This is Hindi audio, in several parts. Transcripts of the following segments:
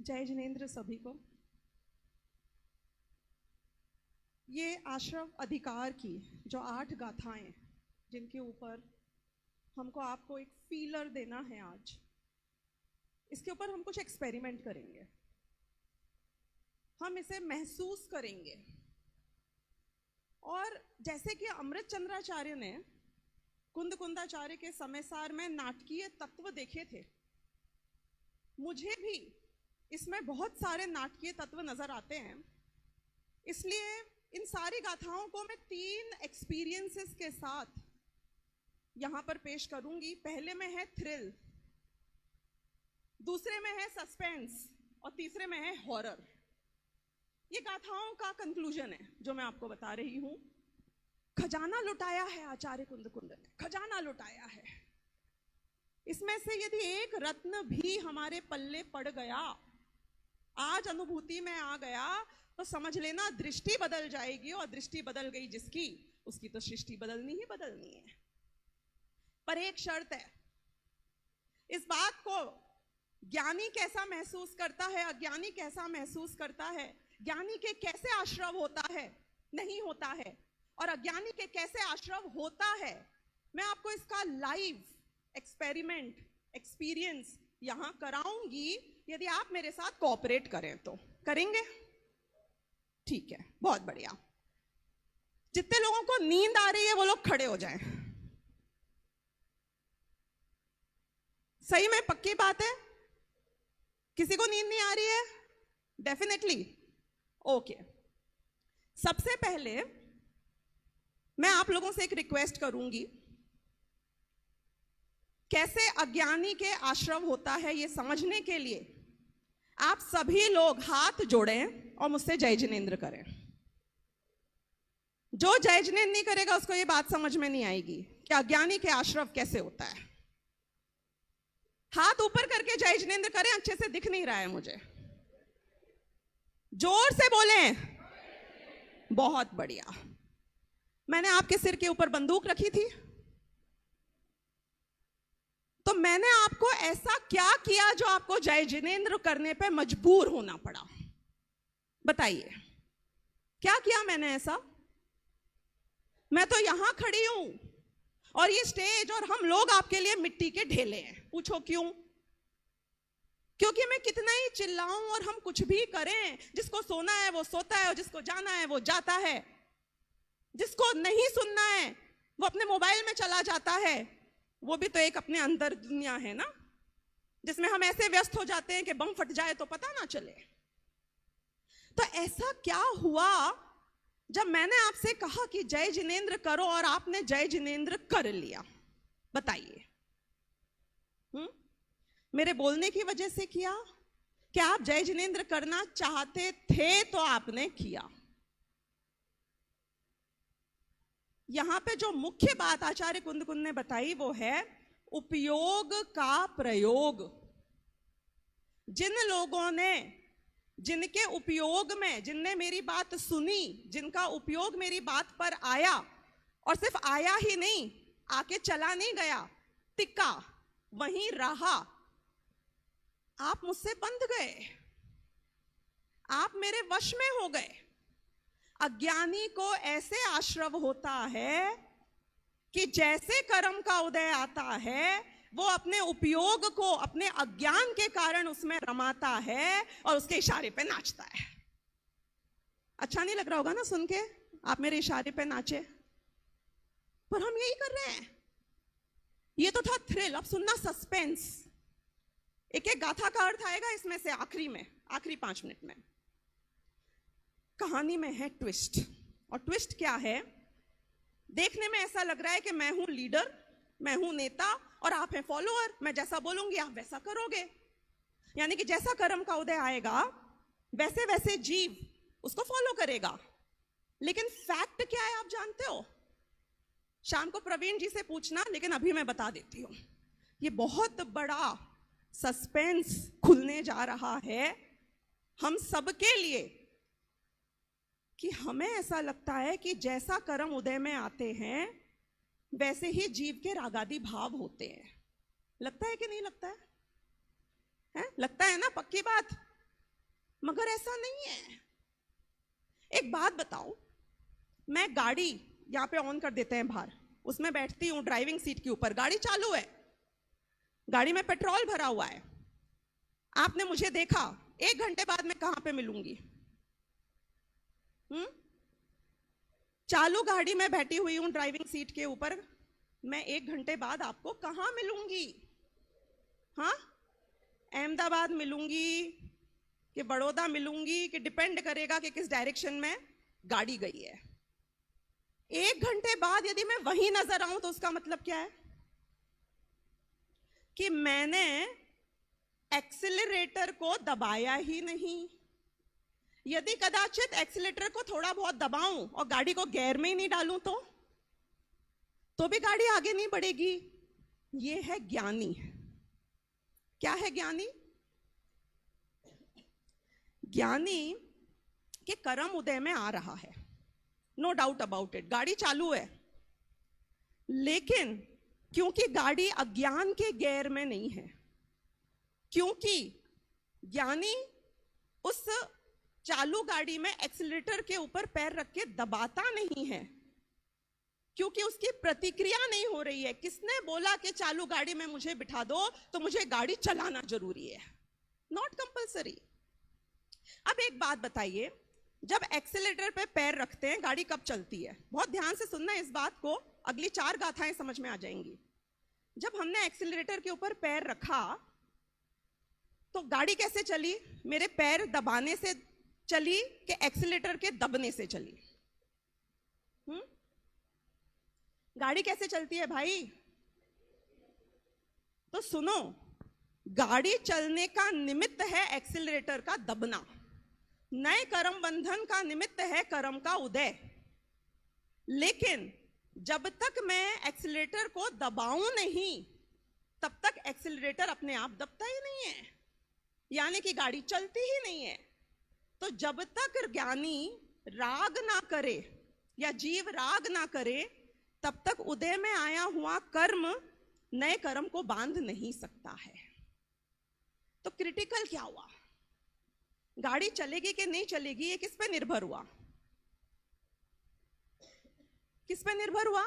जय जिनेंद्र सभी को। ये आश्रव अधिकार की जो 8 गाथाएं जिनके ऊपर हमको आपको एक फीलर देना है, आज इसके ऊपर हम कुछ एक्सपेरिमेंट करेंगे। हम इसे महसूस करेंगे। और जैसे कि अमृत चंद्राचार्य ने कुंद कुंदाचार्य के समयसार में नाटकीय तत्व देखे थे, मुझे भी इसमें बहुत सारे नाटकीय तत्व नजर आते हैं। इसलिए इन सारी गाथाओं को मैं 3 एक्सपीरियंसेस के साथ यहां पर पेश करूंगी। पहले में है थ्रिल, दूसरे में है सस्पेंस और तीसरे में है हॉरर। ये गाथाओं का कंक्लूजन है जो मैं आपको बता रही हूं। खजाना लुटाया है आचार्य कुंद कुंद ने, खजाना लुटाया है। इसमें से यदि एक रत्न भी हमारे पल्ले पड़ गया, आज अनुभूति में आ गया, तो समझ लेना दृष्टि बदल जाएगी। और दृष्टि बदल गई जिसकी, उसकी तो सृष्टि बदलनी ही बदलनी है। पर एक शर्त है, इस बात को ज्ञानी कैसा महसूस करता है, अज्ञानी कैसा महसूस करता है, ज्ञानी के कैसे आश्रव होता है, नहीं होता है, और अज्ञानी के कैसे आश्रव होता है, मैं आपको इसका लाइव एक्सपेरिमेंट एक्सपीरियंस यहां कराऊंगी। यदि आप मेरे साथ कोऑपरेट करें तो करेंगे? ठीक है, बहुत बढ़िया। जितने लोगों को नींद आ रही है वो लोग खड़े हो जाएं। सही में पक्की बात है? किसी को नींद नहीं आ रही है? Definitely okay. सबसे पहले मैं आप लोगों से एक रिक्वेस्ट करूंगी। कैसे अज्ञानी के आश्रव होता है ये समझने के लिए आप सभी लोग हाथ जोड़ें और मुझसे जय जिनेंद्र करें। जो जय जिनेंद्र नहीं करेगा उसको ये बात समझ में नहीं आएगी कि अज्ञानी के आश्रव कैसे होता है। हाथ ऊपर करके जय जिनेंद्र करें, अच्छे से दिख नहीं रहा है मुझे। जोर से बोलें। बहुत बढ़िया। मैंने आपके सिर के ऊपर बंदूक रखी थी, तो मैंने आपको ऐसा क्या किया जो आपको जय जिनेंद्र करने पे मजबूर होना पड़ा? बताइए, क्या किया मैंने ऐसा? मैं तो यहां खड़ी हूं और ये स्टेज और हम लोग आपके लिए मिट्टी के ढेले हैं। पूछो क्यों? क्योंकि मैं कितना ही चिल्लाऊं और हम कुछ भी करें, जिसको सोना है वो सोता है और जिसको जाना है वो जाता है। जिसको नहीं सुनना है वो अपने मोबाइल में चला जाता है। वो भी तो एक अपने अंदर दुनिया है ना, जिसमें हम ऐसे व्यस्त हो जाते हैं कि बम फट जाए तो पता ना चले। तो ऐसा क्या हुआ जब मैंने आपसे कहा कि जय जिनेंद्र करो और आपने जय जिनेंद्र कर लिया? बताइए। मेरे बोलने की वजह से किया? क्या आप जय जिनेंद्र करना चाहते थे तो आपने किया? यहां पे जो मुख्य बात आचार्य कुंद कुंद ने बताई वो है उपयोग का प्रयोग। जिन लोगों ने, जिनके उपयोग में, जिनने मेरी बात सुनी, जिनका उपयोग मेरी बात पर आया, और सिर्फ आया ही नहीं, आके चला नहीं गया, टिका, वहीं रहा, आप मुझसे बंध गए, आप मेरे वश में हो गए। अज्ञानी को ऐसे आश्रव होता है कि जैसे कर्म का उदय आता है वो अपने उपयोग को अपने अज्ञान के कारण उसमें रमाता है और उसके इशारे पे नाचता है। अच्छा नहीं लग रहा होगा ना सुन के, आप मेरे इशारे पे नाचे, पर हम यही कर रहे हैं। ये तो था थ्रिल। अब सुनना सस्पेंस। एक एक गाथा का अर्थ आएगा इसमें से आखिरी में, आखिरी 5 मिनट में। कहानी में है ट्विस्ट। और ट्विस्ट क्या है? देखने में ऐसा लग रहा है कि मैं हूं लीडर, मैं हूं नेता और आप हैं फॉलोअर। मैं जैसा बोलूंगी आप वैसा करोगे। यानी कि जैसा कर्म का उदय आएगा वैसे वैसे जीव उसको फॉलो करेगा। लेकिन फैक्ट क्या है आप जानते हो? शाम को प्रवीण जी से पूछना, लेकिन अभी मैं बता देती हूं। ये बहुत बड़ा सस्पेंस खुलने जा रहा है हम सबके लिए, कि हमें ऐसा लगता है कि जैसा कर्म उदय में आते हैं वैसे ही जीव के रागादि भाव होते हैं। लगता है कि नहीं लगता है? लगता है ना? पक्की बात। मगर ऐसा नहीं है। एक बात बताओ, मैं गाड़ी यहां पे ऑन कर देते हैं बाहर, उसमें बैठती हूं ड्राइविंग सीट के ऊपर, गाड़ी चालू है, गाड़ी में पेट्रोल भरा हुआ है, आपने मुझे देखा, 1 घंटे बाद मैं कहां पे मिलूंगी? चालू गाड़ी में बैठी हुई हूं ड्राइविंग सीट के ऊपर, मैं 1 घंटे बाद आपको कहां मिलूंगी? हाँ, अहमदाबाद मिलूंगी कि बड़ौदा मिलूंगी, कि डिपेंड करेगा कि किस डायरेक्शन में गाड़ी गई है। 1 घंटे बाद यदि मैं वहीं नजर आऊं तो उसका मतलब क्या है? कि मैंने एक्सीलरेटर को दबाया ही नहीं। यदि कदाचित एक्सीलरेटर को थोड़ा बहुत दबाऊं और गाड़ी को गियर में ही नहीं डालूं तो भी गाड़ी आगे नहीं बढ़ेगी। ये है ज्ञानी। क्या है ज्ञानी? ज्ञानी के कर्म उदय में आ रहा है, नो डाउट अबाउट इट, गाड़ी चालू है, लेकिन क्योंकि गाड़ी अज्ञान के गियर में नहीं है, क्योंकि ज्ञानी उस चालू गाड़ी में एक्सीलरेटर के ऊपर पैर रख के दबाता नहीं है, क्योंकि उसकी प्रतिक्रिया नहीं हो रही है। किसने बोला कि चालू गाड़ी में मुझे बिठा दो तो मुझे गाड़ी चलाना जरूरी है? Not compulsory. अब एक बात बताइए, जब एक्सीलरेटर पे पैर रखते हैं गाड़ी कब चलती है? बहुत ध्यान से सुनना इस बात को, अगली 4 गाथाएं समझ में आ जाएंगी। जब हमने एक्सीलरेटर के ऊपर पैर रखा तो गाड़ी कैसे चली? मेरे पैर दबाने से चली कि एक्सीलरेटर के दबने से चली? गाड़ी कैसे चलती है भाई? तो सुनो, गाड़ी चलने का निमित्त है एक्सीलरेटर का दबना, नए कर्म बंधन का निमित्त है कर्म का उदय। लेकिन जब तक मैं एक्सीलरेटर को दबाऊं नहीं तब तक एक्सीलरेटर अपने आप दबता ही नहीं है, यानी कि गाड़ी चलती ही नहीं है। तो जब तक ज्ञानी राग ना करे या जीव राग ना करे तब तक उदय में आया हुआ कर्म नए कर्म को बांध नहीं सकता है। तो क्रिटिकल क्या हुआ? गाड़ी चलेगी कि नहीं चलेगी ये किस पे निर्भर हुआ? किस पे निर्भर हुआ?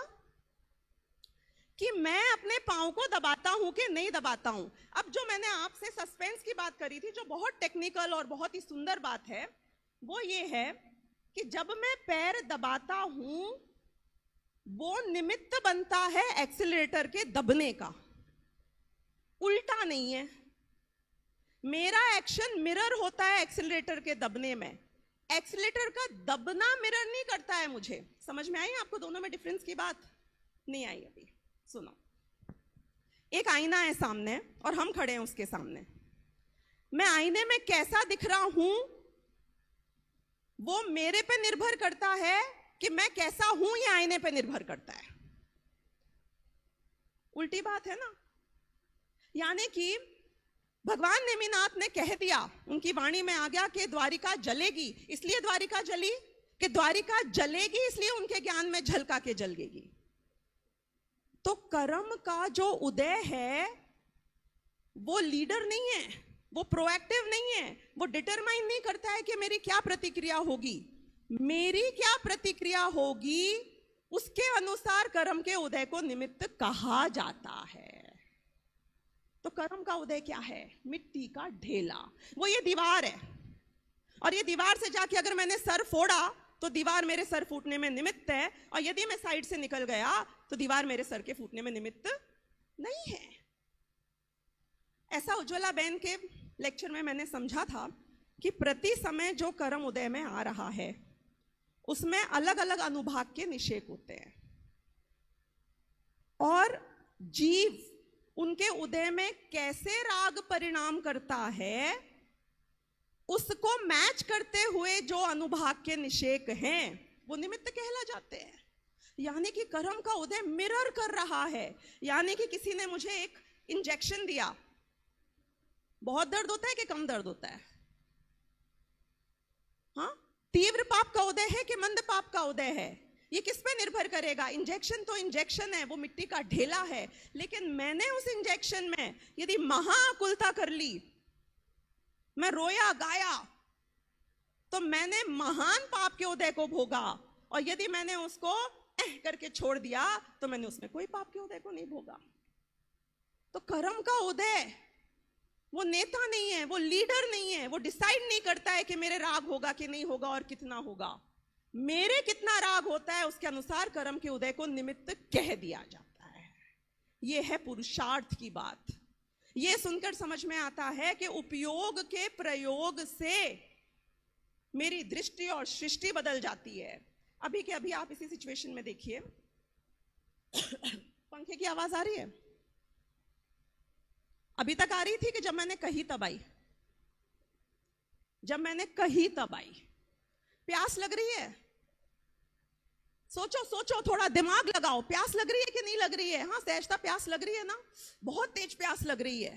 कि मैं अपने पांव को दबाता हूं कि नहीं दबाता हूं। अब जो मैंने आपसे सस्पेंस की बात करी थी, जो बहुत टेक्निकल और बहुत ही सुंदर बात है, वो ये है कि जब मैं पैर दबाता हूं वो निमित्त बनता है एक्सीलरेटर के दबने का, उल्टा नहीं है। मेरा एक्शन मिरर होता है एक्सीलरेटर के दबने में, एक्सीलरेटर का दबना मिरर नहीं करता है मुझे। समझ में आई आपको दोनों में डिफरेंस की बात? नहीं आई अभी? सुनो, एक आईना है सामने और हम खड़े हैं उसके सामने। मैं आईने में कैसा दिख रहा हूं वो मेरे पे निर्भर करता है कि मैं कैसा हूं, ये आईने पे निर्भर करता है। उल्टी बात है ना? यानी कि भगवान नेमिनाथ ने कह दिया, उनकी वाणी में आ गया कि द्वारिका जलेगी, इसलिए द्वारिका जली कि द्वारिका जलेगी इसलिए उनके ज्ञान में झलका के जलेगी। तो कर्म का जो उदय है वो लीडर नहीं है, वो प्रोएक्टिव नहीं है, वो डिटरमाइन नहीं करता है कि मेरी क्या प्रतिक्रिया होगी। मेरी क्या प्रतिक्रिया होगी उसके अनुसार कर्म के उदय को निमित्त कहा जाता है। तो कर्म का उदय क्या है? मिट्टी का ढेला। वो ये दीवार है, और ये दीवार से जाके अगर मैंने सर फोड़ा तो दीवार मेरे सर फूटने में निमित्त है, और यदि मैं साइड से निकल गया तो दीवार मेरे सर के फूटने में निमित्त नहीं है। ऐसा उज्ज्वला बहन के लेक्चर में मैंने समझा था कि प्रति समय जो कर्म उदय में आ रहा है उसमें अलग अलग अनुभाग के निषेक होते हैं, और जीव उनके उदय में कैसे राग परिणाम करता है उसको मैच करते हुए जो अनुभाग के निषेक हैं वो निमित्त कहला जाते हैं। यानी कि कर्म का उदय मिरर कर रहा है। यानी कि किसी ने मुझे एक इंजेक्शन दिया, बहुत दर्द होता है कि कम दर्द होता है? हाँ, तीव्र पाप का उदय है कि मंद पाप का उदय है? ये किस पे निर्भर करेगा? इंजेक्शन तो इंजेक्शन है, वो मिट्टी का ढेला है, लेकिन मैंने उस इंजेक्शन में यदि महाकुलता कर ली, मैं रोया गाया, तो मैंने महान पाप के उदय को भोगा, और यदि मैंने उसको करके छोड़ दिया तो मैंने उसमें कोई पाप के उदय को नहीं भोगा। तो कर्म का उदय वो नेता नहीं है, वो लीडर नहीं है, वो डिसाइड नहीं करता है कि मेरे राग होगा कि नहीं होगा और कितना होगा। मेरे कितना राग होता है उसके अनुसार कर्म के उदय को निमित्त कह दिया जाता है। ये है पुरुषार्थ की बात। ये सुनकर समझ में आता है कि उपयोग के प्रयोग से मेरी दृष्टि और सृष्टि बदल जाती है। अभी के अभी आप इसी सिचुएशन में देखिए, पंखे की आवाज आ रही है? अभी तक आ रही थी कि जब मैंने कही तब आई? जब मैंने कही तब आई। प्यास लग रही है? सोचो सोचो, थोड़ा दिमाग लगाओ, प्यास लग रही है कि नहीं लग रही है? हाँ सहजता प्यास लग रही है ना, बहुत तेज प्यास लग रही है।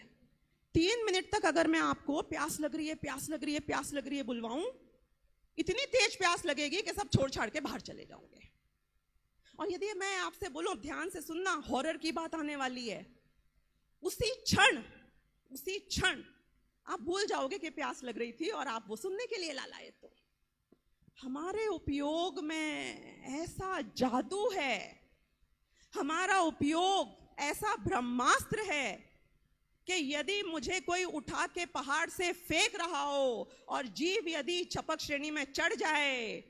3 मिनट तक अगर मैं आपको प्यास लग रही है, प्यास लग रही है, प्यास लग रही है बुलवाऊं, इतनी तेज प्यास लगेगी कि सब छोड़ छाड़ के बाहर चले जाओगे। और यदि मैं आपसे बोलूं ध्यान से सुनना, हॉरर की बात आने वाली है, उसी क्षण आप भूल जाओगे कि प्यास लग रही थी और आप वो सुनने के लिए लालाए। तो हमारे उपयोग में ऐसा जादू है, हमारा उपयोग ऐसा ब्रह्मास्त्र है कि यदि मुझे कोई उठा के पहाड़ से फेंक रहा हो और जीव यदि चपक श्रेणी में चढ़ जाए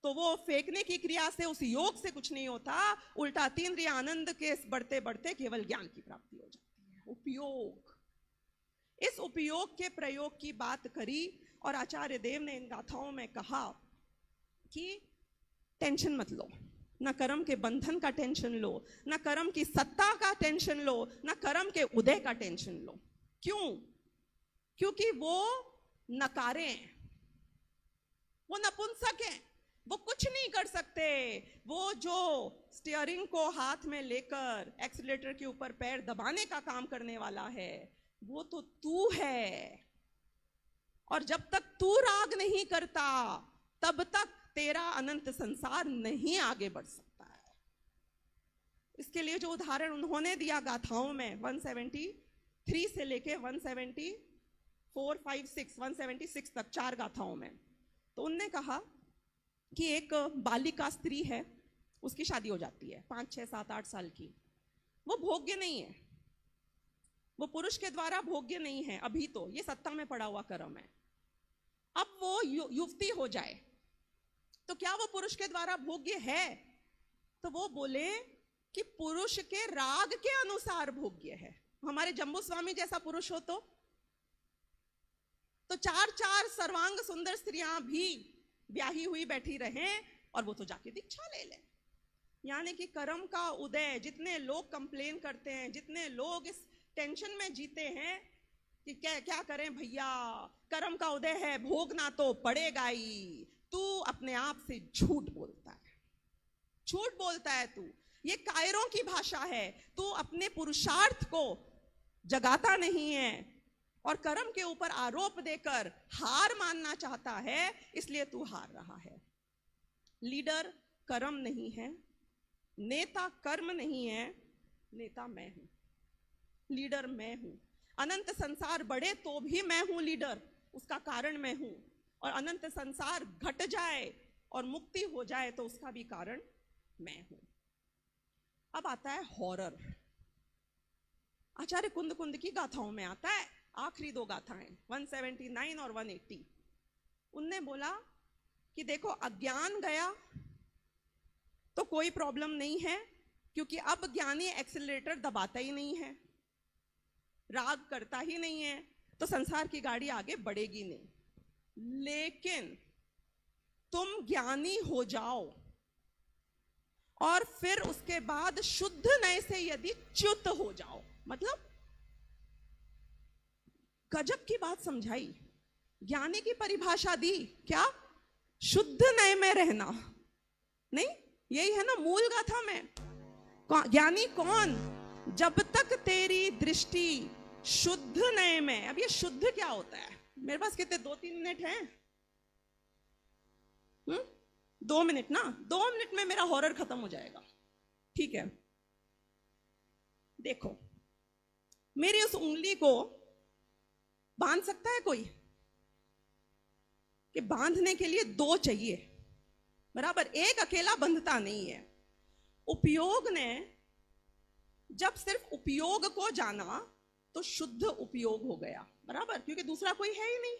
तो वो फेंकने की क्रिया से, उस योग से कुछ नहीं होता, उल्टा तीन्द्रिय आनंद के बढ़ते बढ़ते केवल ज्ञान की प्राप्ति हो जाती है। उपयोग, इस उपयोग के प्रयोग की बात करी और आचार्य देव ने इन गाथाओं में कहा कि टेंशन मत लो, ना कर्म के बंधन का टेंशन लो, ना कर्म की सत्ता का टेंशन लो, ना कर्म के उदय का टेंशन लो। क्यों? क्योंकि वो नकारे हैं, वो नपुंसक हैं, वो कुछ नहीं कर सकते। वो जो स्टीयरिंग को हाथ में लेकर एक्सीलरेटर के ऊपर पैर दबाने का काम करने वाला है, वो तो तू है। और जब तक तू राग नहीं करता तब तक तेरा अनंत संसार नहीं आगे बढ़ सकता है। इसके लिए जो उदाहरण उन्होंने दिया गाथाओं में 173 से लेके 174, 5, 6, 176 तक 4 गाथाओं में, तो उनने कहा कि एक बालिका स्त्री है, उसकी शादी हो जाती है 5, 6, 7, 8 साल की। वो भोग्य नहीं है, वो पुरुष के द्वारा भोग्य नहीं है अभी, तो ये सत्ता में पड़ा हुआ कर्म है। अब वो युवती हो जाए तो क्या वो पुरुष के द्वारा भोग्य है? तो वो बोले कि पुरुष के राग के अनुसार भोग्य है। हमारे जम्बू स्वामी जैसा पुरुष हो तो 4 सर्वांग सुंदर स्त्रियां भी ब्याही हुई बैठी रहें और वो तो जाके दीक्षा ले लें। यानी कि कर्म का उदय, जितने लोग कंप्लेन करते हैं, जितने लोग इस टेंशन में जीते हैं कि क्या करें भैया, कर्म का उदय है, भोगना तो पड़ेगा ही, तू अपने आप से झूठ बोलता है, झूठ बोलता है तू। ये कायरों की भाषा है। तू अपने पुरुषार्थ को जगाता नहीं है और कर्म के ऊपर आरोप देकर हार मानना चाहता है, इसलिए तू हार रहा है। लीडर कर्म नहीं है, नेता कर्म नहीं है, नेता मैं हूं, लीडर मैं हूं। अनंत संसार बढ़े तो भी मैं हूं लीडर, उसका कारण मैं हूं। और अनंत संसार घट जाए और मुक्ति हो जाए तो उसका भी कारण मैं हूं। अब आता है हॉरर। आचार्य कुंद कुंद की गाथाओं में आता है, आखिरी 2 गाथाएं 179 और 180। उनने बोला कि देखो अज्ञान गया तो कोई प्रॉब्लम नहीं है, क्योंकि अब ज्ञानी एक्सीलरेटर दबाता ही नहीं है, राग करता ही नहीं है, तो संसार की गाड़ी आगे बढ़ेगी नहीं। लेकिन तुम ज्ञानी हो जाओ और फिर उसके बाद शुद्ध नए से यदि च्युत हो जाओ, मतलब गजब की बात समझाई, ज्ञानी की परिभाषा दी, क्या? शुद्ध नए में रहना। नहीं, यही है ना मूल गाथा में। ज्ञानी कौन? जब तक तेरी दृष्टि शुद्ध नए में। अब ये शुद्ध क्या होता है? मेरे पास कितने 2-3 मिनट हैं? 2 मिनट ना, 2 मिनट में मेरा हॉरर खत्म हो जाएगा, ठीक है? देखो, मेरी उस उंगली को बांध सकता है कोई? कि बांधने के लिए दो चाहिए, बराबर, एक अकेला बंधता नहीं है। उपयोग ने जब सिर्फ उपयोग को जाना तो शुद्ध उपयोग हो गया, बराबर, क्योंकि दूसरा कोई है ही नहीं,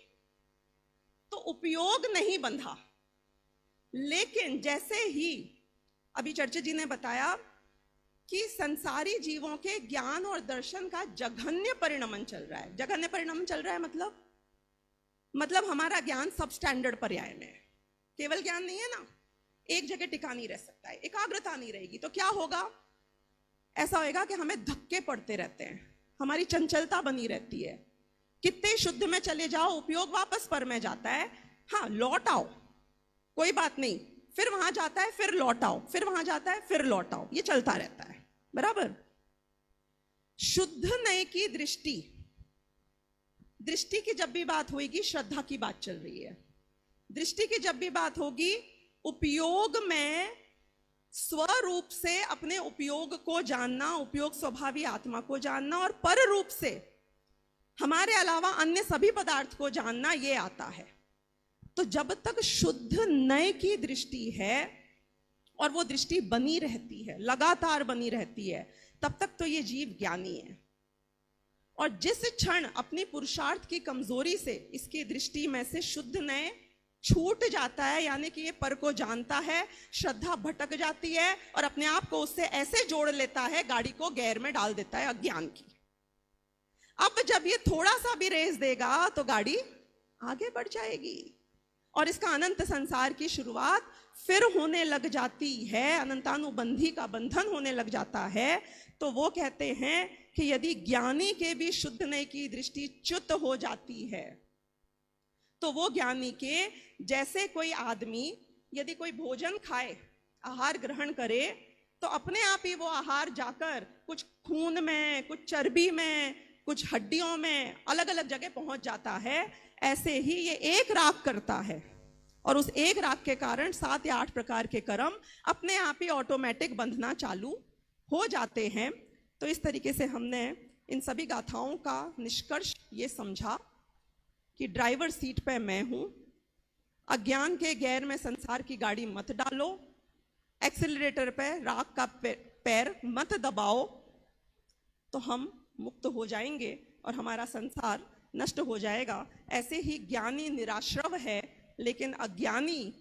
तो उपयोग नहीं बंधा। लेकिन जैसे ही अभी चर्चा जी ने बताया कि संसारी जीवों के ज्ञान और दर्शन का जघन्य परिणमन चल रहा है। जघन्य परिणमन चल रहा है मतलब हमारा ज्ञान सब स्टैंडर्ड पर्याय में है। केवल ज्ञान नहीं है ना, एक जगह टिका नहीं रह सकता है, एकाग्रता नहीं रहेगी तो क्या होगा? ऐसा होगा कि हमें धक्के पड़ते रहते हैं, हमारी चंचलता बनी रहती है। कितने शुद्ध में चले जाओ, उपयोग वापस पर में जाता है। हाँ, लौट आओ, कोई बात नहीं, फिर वहां जाता है, फिर लौट आओ, फिर वहां जाता है, फिर लौट आओ, ये चलता रहता है, बराबर। शुद्ध नए की दृष्टि की जब भी बात होगी, श्रद्धा की बात चल रही है। दृष्टि की जब भी बात होगी, उपयोग में स्वरूप से अपने उपयोग को जानना, उपयोग स्वभावी आत्मा को जानना, और पर रूप से हमारे अलावा अन्य सभी पदार्थ को जानना, ये आता है। तो जब तक शुद्ध नए की दृष्टि है और वो दृष्टि बनी रहती है, लगातार बनी रहती है, तब तक तो ये जीव ज्ञानी है। और जिस क्षण अपनी पुरुषार्थ की कमजोरी से इसकी दृष्टि में से शुद्ध नए छूट जाता है, यानी कि ये पर को जानता है, श्रद्धा भटक जाती है और अपने आप को उससे ऐसे जोड़ लेता है, गाड़ी को गियर में डाल देता है अज्ञान की। अब जब ये थोड़ा सा भी रेस देगा तो गाड़ी आगे बढ़ जाएगी और इसका अनंत संसार की शुरुआत फिर होने लग जाती है, अनंतानुबंधी का बंधन होने लग जाता है। तो वो कहते हैं कि यदि ज्ञानी के भी शुद्ध नए की दृष्टि च्युत हो जाती है, तो वो ज्ञानी के जैसे कोई आदमी यदि कोई भोजन खाए, आहार ग्रहण करे, तो अपने आप ही वो आहार जाकर कुछ खून में, कुछ चर्बी में, कुछ हड्डियों में, अलग अलग जगह पहुंच जाता है। ऐसे ही ये एक राग करता है और उस एक राग के कारण 7 या 8 प्रकार के कर्म अपने आप ही ऑटोमेटिक बंधना चालू हो जाते हैं। तो इस तरीके से हमने इन सभी गाथाओं का निष्कर्ष ये समझा कि ड्राइवर सीट पे मैं हूं, अज्ञान के गैर में संसार की गाड़ी मत डालो, एक्सीलरेटर पे राग का पैर मत दबाओ, तो हम मुक्त हो जाएंगे और हमारा संसार नष्ट हो जाएगा। ऐसे ही ज्ञानी निराश्रव है, लेकिन अज्ञानी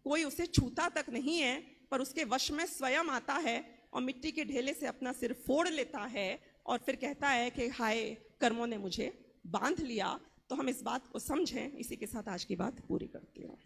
कोई उसे छूता तक नहीं है, पर उसके वश में स्वयं आता है और मिट्टी के ढेले से अपना सिर फोड़ लेता है और फिर कहता है कि हाय, कर्मों ने मुझे बांध लिया। तो हम इस बात को समझें। इसी के साथ आज की बात पूरी करती हूँ।